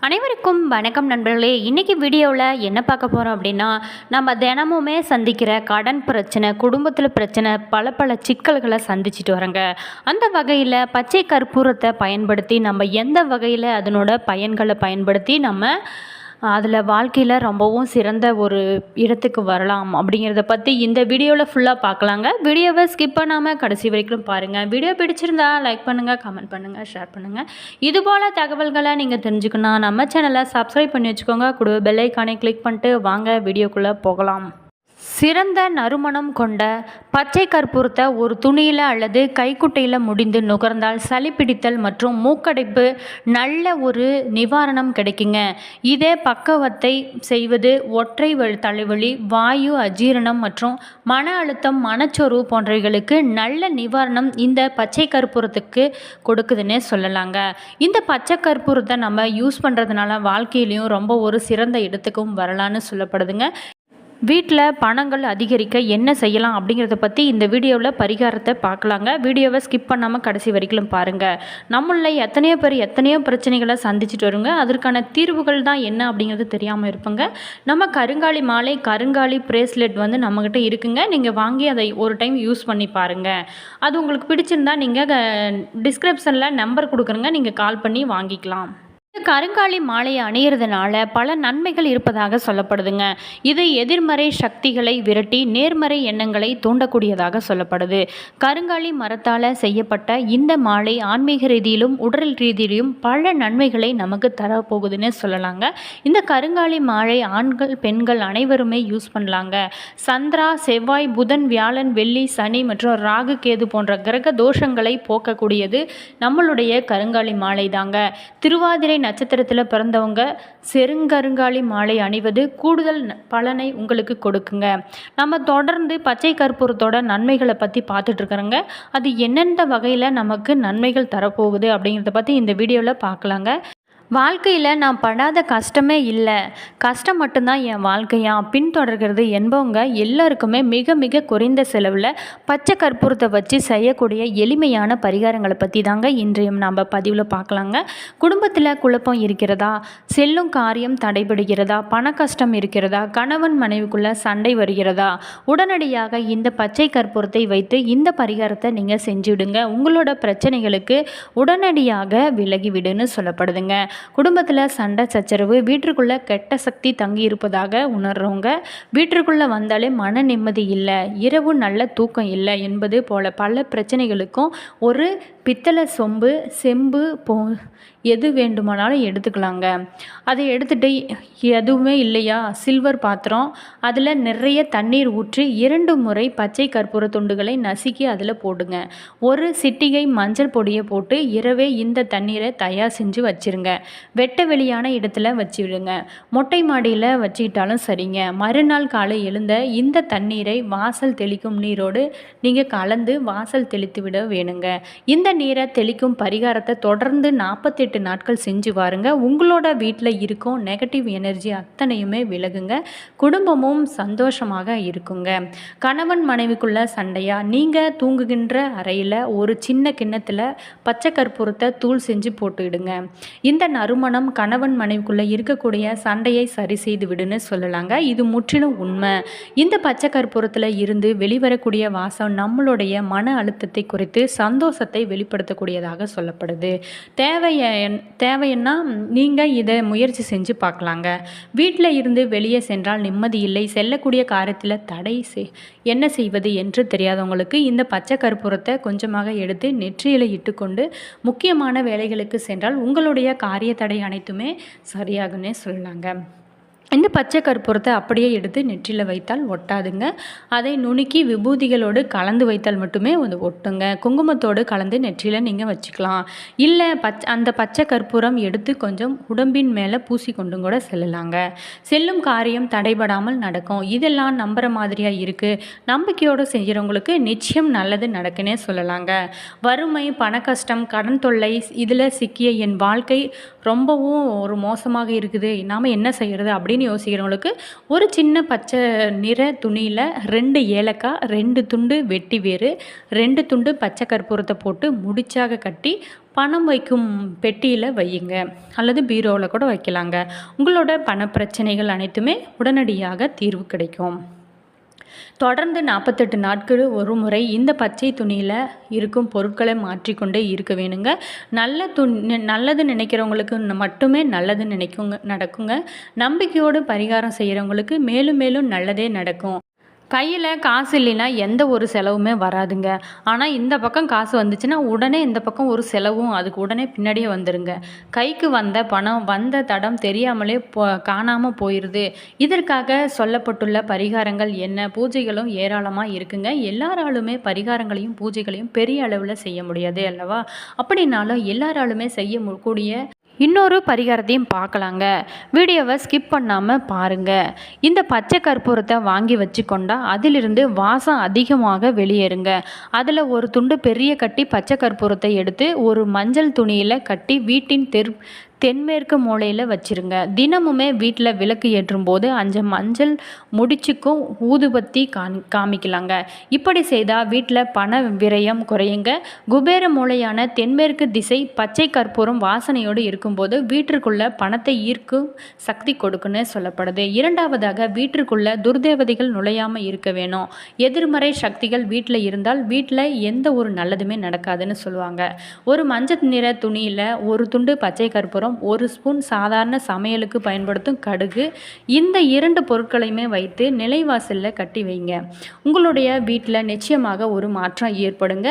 அனைவருக்கும் வணக்கம் நண்பர்களே. இன்றைக்கி வீடியோவில் என்ன பார்க்க போகிறோம் அப்படின்னா, நம்ம தினமுமே சந்திக்கிற கடன் பிரச்சனை, குடும்பத்தில் பிரச்சனை, பல சிக்கல்களை சந்திச்சுட்டு வரோங்க. அந்த வகையில் பச்சை கற்பூரத்தை பயன்படுத்தி நம்ம எந்த வகையில் அதனோட பயன்களை பயன்படுத்தி நம்ம அதில் வாழ்க்கையில் ரொம்பவும் சிறந்த ஒரு இடத்துக்கு வரலாம் அப்படிங்கிறத பற்றி இந்த வீடியோவில் ஃபுல்லாக பார்க்கலாங்க. வீடியோவை ஸ்கிப் பண்ணாமல் கடைசி வரைக்கும் பாருங்கள். வீடியோ பிடிச்சிருந்தா லைக் பண்ணுங்கள், கமெண்ட் பண்ணுங்கள், ஷேர் பண்ணுங்கள். இதுபோல் தகவல்களை நீங்கள் தெரிஞ்சுக்கணும் நம்ம சேனலை சப்ஸ்கிரைப் பண்ணி வச்சுக்கோங்க. கூட பெல் ஐக்கானை கிளிக் பண்ணிட்டு வாங்க வீடியோக்குள்ளே போகலாம். சிறந்த நறுமணம் கொண்ட பச்சை கற்பூரத்தை ஒரு துணியில் அல்லது கைக்குட்டையில் முடிந்து நுகர்ந்தால் சளி பிடித்தல் மற்றும் மூக்கடைப்பு நல்ல ஒரு நிவாரணம் கிடைக்குங்க. இதே பக்கவத்தை செய்வது ஒற்றை தலைவலி, வாயு அஜீரணம் மற்றும் மன அழுத்தம், மனச்சோர்வு போன்றவைகளுக்கு நல்ல நிவாரணம் இந்த பச்சை கற்பூரத்துக்கு கொடுக்குதுன்னே சொல்லலாங்க. இந்த பச்சை கற்பூரத்தை நம்ம யூஸ் பண்ணுறதுனால வாழ்க்கையிலையும் ரொம்ப ஒரு சிறந்த இடத்துக்கும் வரலான்னு சொல்லப்படுதுங்க. வீட்டில் பணங்கள் அதிகரிக்க என்ன செய்யலாம் அப்படிங்கிறத பற்றி இந்த வீடியோவில் பரிகாரத்தை பார்க்கலாங்க. வீடியோவை ஸ்கிப் பண்ணாமல் கடைசி வரைக்கும் பாருங்கள். நம்மளில் எத்தனையோ பிரச்சனைகளை சந்திச்சுட்டு வருங்க. அதற்கான தீர்வுகள் தான் என்ன அப்படிங்கிறது தெரியாமல் இருப்பங்க. நம்ம கருங்காலி மாலை, கருங்காலி பிரேஸ்லெட் நம்மக்கிட்ட இருக்குங்க. நீங்கள் வாங்கி அதை ஒரு டைம் யூஸ் பண்ணி பாருங்கள். அது உங்களுக்கு பிடிச்சிருந்தா நீங்கள் டிஸ்கிரிப்ஷனில் நம்பர் கொடுக்குறங்க, நீங்கள் கால் பண்ணி வாங்கிக்கலாம். கருங்காலி மாலையை அணியறதுனால பல நன்மைகள் இருப்பதாக சொல்லப்படுதுங்க. இது எதிர்மறை சக்திகளை விரட்டி நேர்மறை எண்ணங்களை தூண்டக்கூடியதாக சொல்லப்படுது. கருங்காலி மரத்தால் செய்யப்பட்ட இந்த மாலை ஆன்மீக ரீதியிலும் உடல் ரீதியிலும் பல நன்மைகளை நமக்கு தரப்போகுதுன்னு சொல்லலாங்க. இந்த கருங்காலி மாலை ஆண்கள் பெண்கள் அனைவருமே யூஸ் பண்ணலாங்க. சந்திரா, செவ்வாய், புதன், வியாழன், வெள்ளி, சனி மற்றும் ராகு, கேது போன்ற கிரக தோஷங்களை போக்கக்கூடியது நம்மளுடைய கருங்காலி மாலை தாங்க. திருவாதிரை நட்சத்திரத்தில் பிறந்தவங்க செருங்கருங்காலி மாலை அணிவது கூடுதல் பலனை உங்களுக்கு கொடுக்குங்க. நம்ம தொடர்ந்து பச்சை கற்பூரத்தோட நன்மைகளை பற்றி பார்த்துட்டு இருக்கிறோங்க. அது என்னென்ன வகையில் நமக்கு நன்மைகள் தரப்போகுது அப்படிங்கிறத பற்றி இந்த வீடியோவில் பார்க்கலாங்க. வாழ்க்கையில் நான் படாத கஷ்டமே இல்லை, கஷ்டம் மட்டும்தான் என் வாழ்க்கையாக பின்தொடர்கிறது என்பவங்க எல்லாருக்குமே மிக மிக குறைந்த செலவில் பச்சை கற்பூரத்தை வச்சு செய்யக்கூடிய எளிமையான பரிகாரங்களை பற்றி தாங்க இன்றையும் நாம் பதிவில் பார்க்கலாங்க. குடும்பத்தில் குழப்பம் இருக்கிறதா, செல்லும் காரியம் தடைபடுகிறதா, பண கஷ்டம் இருக்கிறதா, கணவன் மனைவிக்குள்ளே சண்டை வருகிறதா, உடனடியாக இந்த பச்சை கற்பூரத்தை வைத்து இந்த பரிகாரத்தை நீங்கள் செஞ்சுவிடுங்க. உங்களோட பிரச்சனைகளுக்கு உடனடியாக விலகிவிடுன்னு சொல்லப்படுதுங்க. குடும்பத்தில் சண்டை சச்சரவு, வீட்டிற்குள்ளே கெட்ட சக்தி தங்கி இருப்பதாக உணர்றவங்க, வீட்டிற்குள்ளே வந்தாலே மன நிம்மதி இல்லை, இரவு நல்ல தூக்கம் இல்லை என்பது போல பல பிரச்சனைகளுக்கும் ஒரு பித்தளை செம்பு எது வேண்டுமானாலும் எடுத்துக்கலாங்க. அதை எடுத்துகிட்டு எதுவுமே இல்லையா சில்வர் பாத்திரம், அதில் நிறைய தண்ணீர் ஊற்றி 2 முறை பச்சை கற்பூர துண்டுகளை நசுக்கி அதில் போடுங்க. ஒரு சிட்டிகை மஞ்சள் பொடியை போட்டு இரவே இந்த தண்ணீரை தயார் செஞ்சு வச்சுருங்க. வெட்ட வெளியான இடத்துல வச்சுவிடுங்க. மொட்டை மாடியில் வச்சுக்கிட்டாலும் சரிங்க. மறுநாள் காலை எழுந்த இந்த தண்ணீரை வாசல் தெளிக்கும் நீரோடு நீங்கள் கலந்து வாசல் தெளித்து விட வேணுங்க. இந்த நீரை தெளிக்கும் பரிகாரத்தை தொடர்ந்து 48 நாட்கள் செஞ்சு பாருங்க. உங்களோட வீட்டில் இருக்கும் நெகட்டிவ் எனர்ஜி அத்தனையுமே விலகுங்க. குடும்பமும் சந்தோஷமாக இருக்குங்க. கணவன் மனைவிக்குள்ள சண்டையா, நீங்கள் தூங்குகின்ற அறையில் ஒரு சின்ன கிண்ணத்தில் பச்சை கற்பூரத்தை தூள் செஞ்சு போட்டுவிடுங்க. இந்த நறுமணம் கணவன் மனைவிக்குள்ளே இருக்கக்கூடிய சண்டையை சரி செய்து விடுன்னு சொல்லலாங்க. இது முற்றிலும் உண்மை. இந்த பச்சை கற்பூரத்தில் இருந்து வெளிவரக்கூடிய வாசம் நம்மளுடைய மன அழுத்தத்தை குறைத்து சந்தோஷத்தை வெளிப்படுத்தக்கூடியதாக சொல்லப்படுது. தேவைன்னா நீங்கள் இதை முயற்சி செஞ்சு பார்க்கலாங்க. வீட்டில் இருந்து வெளியே சென்றால் நிம்மதி இல்லை, செல்லக்கூடிய காரியத்தில் தடை என்ன செய்வது என்று தெரியாதவங்களுக்கு இந்த பச்சை கற்பூரத்தை கொஞ்சமாக எடுத்து நெற்றியில் இட்டுக்கொண்டு முக்கியமான வேலைகளுக்கு சென்றால் உங்களுடைய காரிய தடை அனைத்துமே சரியாகுன்னே சொல்லலாங்க. இந்த பச்சை கற்பூரத்தை அப்படியே எடுத்து நெற்றியில் வைத்தால் ஒட்டாதுங்க. அதை நுணுக்கி விபூதிகளோடு கலந்து வைத்தால் மட்டுமே அது ஒட்டுங்க. குங்குமத்தோடு கலந்து நெற்றியில் நீங்கள் வச்சுக்கலாம். இல்லை அந்த பச்சை கற்பூரம் எடுத்து கொஞ்சம் உடம்பின் மேலே பூசி கொண்டும் கூட செல்லலாங்க. செல்லும் காரியம் தடைபடாமல் நடக்கும். இதெல்லாம் நம்புகிற மாதிரியாக இருக்குது. நம்பிக்கையோடு செய்கிறவங்களுக்கு நிச்சயம் நல்லது நடக்குன்னே சொல்லலாங்க. வறுமை, பண கஷ்டம், கடன் தொல்லை இதில் சிக்கிய என் வாழ்க்கை ரொம்பவும் ஒரு மோசமாக இருக்குது, நாம் என்ன செய்கிறது அப்படின்னு யோசிக்கிறவங்களுக்கு ஒரு சின்ன பச்சை நிற துணியில் 2 ஏலக்காய், 2 துண்டு வெட்டி வேறு, 2 துண்டு பச்சை கற்பூரத்தை போட்டு முடிச்சாக கட்டி பணம் வைக்கும் பெட்டியில் வையுங்க, அல்லது பீரோவில் கூட வைக்கலாங்க. உங்களோட பண பிரச்சனைகள் அனைத்துமே உடனடியாக தீர்வு கிடைக்கும். தொடர்ந்து 48 நாட்கள் ஒரு முறை இந்த பச்சை துணியில் இருக்கும் பொருட்களை மாற்றிக்கொண்டே இருக்க வேணுங்க. நல்லது நினைக்கிறவங்களுக்கு மட்டுமே நல்லது நடக்குங்க. நம்பிக்கையோடு பரிகாரம் செய்கிறவங்களுக்கு மேலும் மேலும் நல்லதே நடக்கும். கையில் காசு இல்லைன்னா எந்த ஒரு செலவுமே வராதுங்க. ஆனால் இந்த பக்கம் காசு வந்துச்சுன்னா உடனே இந்த பக்கம் ஒரு செலவும் அதுக்கு உடனே பின்னாடியே வந்துடுங்க. கைக்கு வந்த பணம் வந்த தடம் தெரியாமலே காணாமல் போயிடுது. இதற்காக சொல்லப்பட்டுள்ள பரிகாரங்கள் என்ன, பூஜைகளும் ஏராளமாக இருக்குங்க. எல்லாராலுமே பரிகாரங்களையும் பூஜைகளையும் பெரிய அளவில் செய்ய முடியாது அல்லவா? அப்படின்னாலும் எல்லாராலுமே கூடிய இன்னொரு பரிகாரத்தையும் பார்க்கலாங்க. வீடியோவை ஸ்கிப் பண்ணாமல் பாருங்கள். இந்த பச்சை கற்பூரத்தை வாங்கி வச்சுக்கொண்டா அதிலிருந்து வாசம் அதிகமாக வெளியேறுங்க. அதில் ஒரு துண்டு பெரிய கட்டி பச்சை கற்பூரத்தை எடுத்து ஒரு மஞ்சள் துணியில் கட்டி வீட்டின் தென்மேற்கு மூலையில் வச்சுருங்க. தினமுமே வீட்டில் விளக்கு ஏற்றும் போது 5 மஞ்சள் முடிச்சுக்கும் ஊதுபத்தி காமிக்கலாங்க. இப்படி செய்தால் வீட்டில் பண விரயம் குறையுங்க. குபேர மூலையான தென்மேற்கு திசை பச்சை கற்பூரம் வாசனையோடு இருக்கும்போது வீட்டிற்குள்ள பணத்தை ஈர்க்கும் சக்தி கொடுக்குன்னு சொல்லப்படுது. இரண்டாவதாக, வீட்டிற்குள்ள துர்தேவதைகள் நுழையாமல் இருக்க வேணும். எதிர்மறை சக்திகள் வீட்டில் இருந்தால் வீட்டில் எந்த ஒரு நல்லதுமே நடக்காதுன்னு சொல்லுவாங்க. ஒரு மஞ்சள் நிற துணியில் ஒரு துண்டு பச்சை கற்பூரம், 1 ஸ்பூன் சாதாரண சமையலுக்கு பயன்படுத்தும் கடுகு, இந்த 2 பொருட்களையுமே வைத்து நிலைவாசலில் கட்டி வைங்க. உங்களுடைய வீட்டில் நிச்சயமாக ஒரு மாற்றம் ஏற்படுங்க.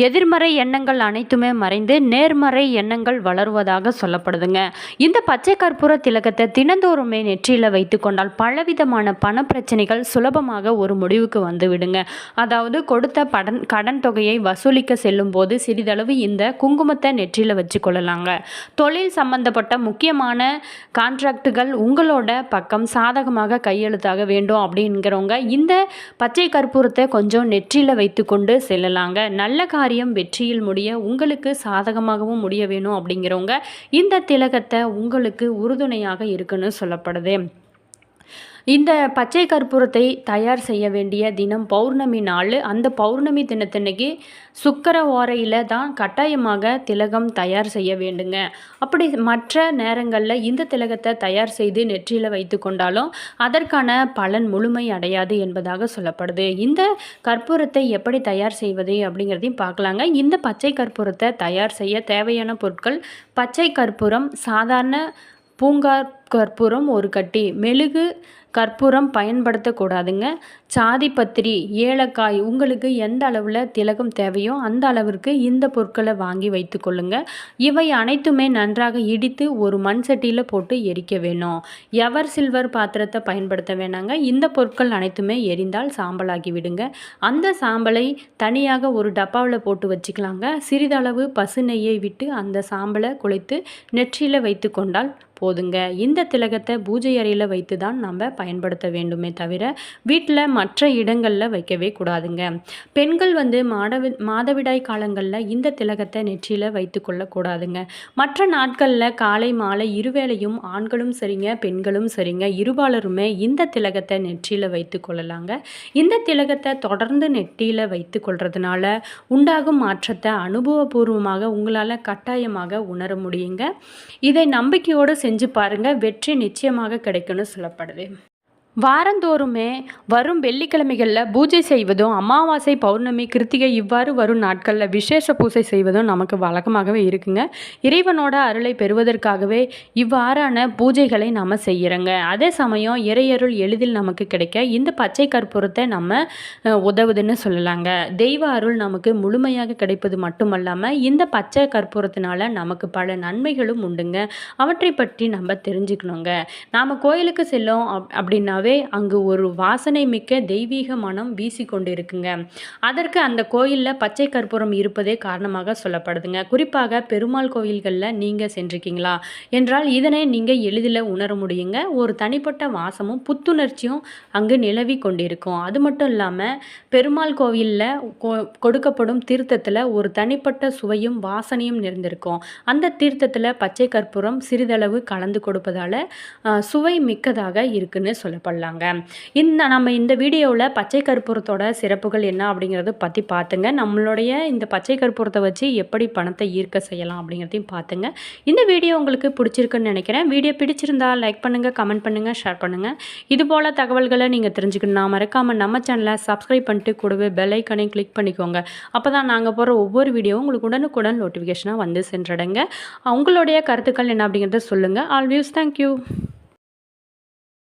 எதிர்மறை எண்ணங்கள் அனைத்துமே மறைந்து நேர்மறை எண்ணங்கள் வளருவதாக சொல்லப்படுதுங்க. இந்த பச்சை கற்பூர திலகத்தை தினந்தோறுமே நெற்றியில் வைத்து கொண்டால் பலவிதமான பண பிரச்சனைகள் சுலபமாக ஒரு முடிவுக்கு வந்து விடுங்க. அதாவது கொடுத்த கடன் தொகையை வசூலிக்க செல்லும் போது சிறிதளவு இந்த குங்குமத்தை நெற்றியில் வச்சு கொள்ளலாங்க. தொழில் சம்பந்தப்பட்ட முக்கியமான கான்ட்ராக்டுகள் உங்களோட பக்கம் சாதகமாக கையெழுத்தாக வேண்டும் அப்படிங்கிறவங்க இந்த பச்சை கற்பூரத்தை கொஞ்சம் நெற்றியில் வைத்து கொண்டு செல்லலாங்க. நல்ல காரியம் வெற்றியில் முடிய உங்களுக்கு சாதகமாகவும் முடிய வேணும் அப்படிங்கிறவங்க இந்த திலகத்தை உங்களுக்கு உறுதுணையாக இருக்குன்னு சொல்லப்படுது. இந்த பச்சை கற்பூரத்தை தயார் செய்ய வேண்டிய தினம் பௌர்ணமி நாள். அந்த பௌர்ணமி தினத்தன்னைக்கு சுக்கர ஓரையில் தான் கட்டாயமாக திலகம் தயார் செய்ய வேண்டுங்க. அப்படி மற்ற நேரங்களில் இந்த திலகத்தை தயார் செய்து நெற்றியில் வைத்து கொண்டாலும் அதற்கான பலன் முழுமை அடையாது என்பதாக சொல்லப்படுது. இந்த கற்பூரத்தை எப்படி தயார் செய்வது அப்படிங்கிறதையும் பார்க்கலாங்க. இந்த பச்சை கற்பூரத்தை தயார் செய்ய தேவையான பொருட்கள்: பச்சை கற்பூரம், சாதாரண பூங்கார் கற்பூரம் 1 கட்டி, மெழுகு கற்பூரம் பயன்படுத்தக்கூடாதுங்க. சாதிப்பத்திரி, ஏலக்காய், உங்களுக்கு எந்த அளவில் திலகம் தேவையோ அந்த அளவிற்கு இந்த பொருட்களை வாங்கி வைத்து கொள்ளுங்க. இவை அனைத்துமே நன்றாக இடித்து ஒரு மண் சட்டியில் போட்டு எரிக்க வேணும். எவர் சில்வர் பாத்திரத்தை பயன்படுத்த வேணாங்க. இந்த பொருட்கள் அனைத்துமே எரிந்தால் சாம்பலாகி விடுங்க. அந்த சாம்பலை தனியாக ஒரு டப்பாவில் போட்டு வச்சுக்கலாங்க. சிறிதளவு பசு நெய்யை விட்டு அந்த சாம்பலை குழைத்து நெற்றியில் வைத்து கொண்டால் போதுங்க. இந்த திலகத்தை பூஜை அறையில் வைத்து தான் நம்ம பயன்படுத்த வேண்டுமே தவிர வீட்டில் மற்ற இடங்களில் வைக்கவே கூடாதுங்க. பெண்கள் மாதவிடாய் காலங்களில் இந்த திலகத்தை நெற்றியில் வைத்து கொள்ளக்கூடாதுங்க. மற்ற நாட்களில் காலை மாலை இருவேளையும் ஆண்களும் சரிங்க பெண்களும் சரிங்க இருபாலருமே இந்த திலகத்தை நெற்றியில் வைத்து கொள்ளலாங்க. இந்த திலகத்தை தொடர்ந்து நெற்றியில் வைத்து கொள்றதுனால உண்டாகும் மாற்றத்தை அனுபவபூர்வமாக உங்களால் கட்டாயமாக உணர முடியுங்க. இதை நம்பிக்கையோடு செஞ்சு பாருங்க, வெற்றி நிச்சயமாக கிடைக்கும்னு சொல்லப்படுது. வாரந்தோறுமே வரும் வெள்ளிக்கிழமைகளில் பூஜை செய்வதும், அமாவாசை, பௌர்ணமி, கிருத்திகை இவ்வாறு வரும் நாட்களில் விசேஷ பூஜை செய்வதும் நமக்கு வழக்கமாகவே இருக்குங்க. இறைவனோட அருளை பெறுவதற்காகவே இவ்வாறான பூஜைகளை நம்ம செய்கிறோங்க. அதே சமயம் இறையருள் எளிதில் நமக்கு கிடைக்க இந்த பச்சை கற்பூரத்தை நம்ம உதவுதுன்னு சொல்லலாங்க. தெய்வ அருள் நமக்கு முழுமையாக கிடைப்பது மட்டுமல்லாமல் இந்த பச்சை கற்பூரத்தினால நமக்கு பல நன்மைகளும் உண்டுங்க. அவற்றை பற்றி நம்ம தெரிஞ்சுக்கணுங்க. நாம் கோயிலுக்கு செல்லோம் அப்படின்னா அங்கு ஒரு வாசனை மிக்க தெய்வீக மனம் வீசிக்கொண்டிருக்குங்க. அதற்கு அந்த கோயிலில் பச்சை கற்பூரம் இருப்பதே காரணமாக சொல்லப்படுதுங்க. குறிப்பாக பெருமாள் கோயில்களில் நீங்கள் சென்றிருக்கீங்களா என்றால் இதனை நீங்கள் எளிதில் உணர முடியுங்க. ஒரு தனிப்பட்ட வாசமும் புத்துணர்ச்சியும் அங்கு நிலவி கொண்டிருக்கும். அது மட்டும் இல்லாமல் பெருமாள் கோவிலில் கொடுக்கப்படும் தீர்த்தத்தில் ஒரு தனிப்பட்ட சுவையும் வாசனையும் நிறைந்திருக்கும். அந்த தீர்த்தத்தில் பச்சை கற்பூரம் சிறிதளவு கலந்து கொடுப்பதால் சுவை மிக்கதாக இருக்குன்னு சொல்லப்படும். கொள்ளலாங்க. நம்ம இந்த வீடியோவில் பச்சை கற்பூரத்தோட சிறப்புகள் என்ன அப்படிங்கிறத பற்றி பார்த்துங்க. நம்மளுடைய இந்த பச்சை கற்பூரத்தை வச்சு எப்படி பணத்தை ஈர்க்க செய்யலாம் அப்படிங்கிறதையும் பார்த்துங்க. இந்த வீடியோ உங்களுக்கு பிடிச்சிருக்குன்னு நினைக்கிறேன். வீடியோ பிடிச்சிருந்தா லைக் பண்ணுங்கள், கமெண்ட் பண்ணுங்கள், ஷேர் பண்ணுங்கள். இதுபோல் தகவல்களை நீங்கள் தெரிஞ்சுக்கணும்னா மறக்காமல் நம்ம சேனலை சப்ஸ்கிரைப் பண்ணிட்டு கூடவே பெல் ஐக்கனை கிளிக் பண்ணிக்கோங்க. அப்போ தான் நாங்கள் போகிற ஒவ்வொரு வீடியோவும் உங்களுக்கு உடனுக்குடன் நோட்டிஃபிகேஷனாக வந்து சென்றடைங்க. உங்களுடைய கருத்துக்கள் என்ன அப்படிங்கிறத சொல்லுங்கள். All views, thank you.